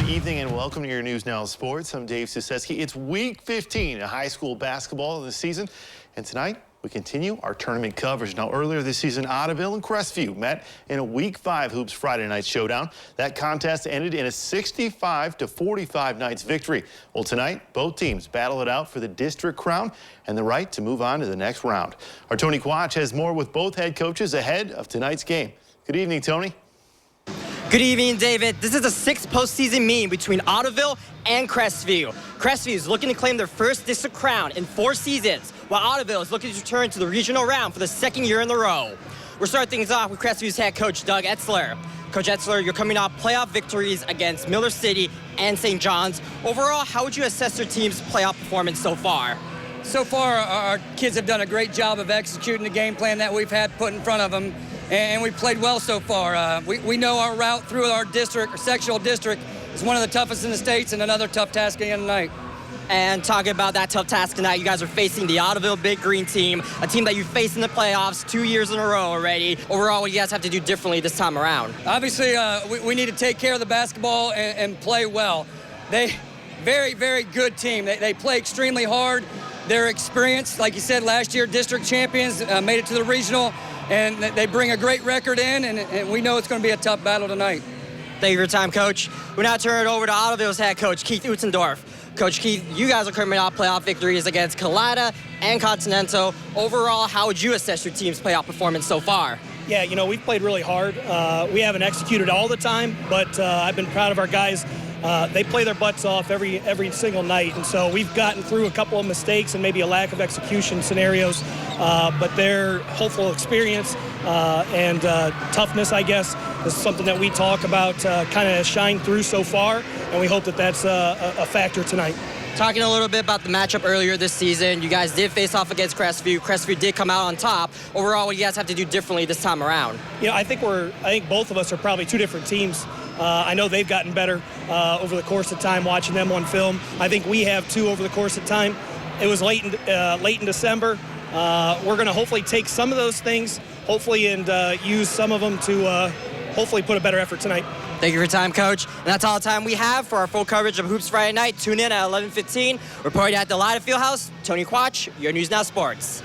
Good evening and welcome to your News Now Sports. I'm Dave Suseski. It's week 15 of high school basketball this season. And tonight we continue our tournament coverage. Now earlier this season, Ottoville and Crestview met in a week 5 Hoops Friday night showdown. That contest ended in a 65-45 Knights victory. Well, tonight both teams battle it out for the district crown and the right to move on to the next round. Our Tony Quach has more with both head coaches ahead of tonight's game. Good evening, Tony. Good evening, David. This is the 6th postseason meeting between Ottoville and Crestview. Crestview is looking to claim their first district crown in 4 seasons, while Ottoville is looking to return to the regional round for the 2nd year in a row. We'll start things off with Crestview's head coach, Doug Etzler. Coach Etzler, you're coming off playoff victories against Miller City and St. John's. Overall, how would you assess your team's playoff performance so far? So far, our kids have done a great job of executing the game plan that we've had put in front of them, and we've played well so far. We know our route through our district, our sectional district, is one of the toughest in the states, and another tough task again tonight. And talking about that tough task tonight, you guys are facing the Ottoville Big Green team, a team that you've faced in the playoffs 2 years in a row already. Overall, what do you guys have to do differently this time around? Obviously, we need to take care of the basketball and play well. Very, very good team. They play extremely hard. They're experienced, like you said, last year district champions, made it to the regional, and they bring a great record in, and we know it's going to be a tough battle tonight. Thank you for your time, Coach. We'll now turn it over to Ottoville's head coach, Keith Utzendorf. Coach Keith, you guys are coming off playoff victories against Kalata and Continental. Overall, how would you assess your team's playoff performance so far? Yeah, you know, we've played really hard. We haven't executed all the time, but I've been proud of our guys. They play their butts off every single night, and so we've gotten through a couple of mistakes and maybe a lack of execution scenarios, but their hopeful experience and toughness, I guess, is something that we talk about, kind of shine through so far, and we hope that that's a factor tonight. Talking a little bit about the matchup earlier this season, you guys did face off against Crestview. Crestview did come out on top. Overall, what do you guys have to do differently this time around? You know, I think both of us are probably 2 different teams. I know they've gotten better over the course of time watching them on film. I think we have too over the course of time. It was late in December. We're going to hopefully take some of those things, and use some of them to hopefully put a better effort tonight. Thank you for your time, Coach. And that's all the time we have for our full coverage of Hoops Friday night. Tune in at 11:15. Reporting at the Lyda Fieldhouse, Tony Quach, your News Now Sports.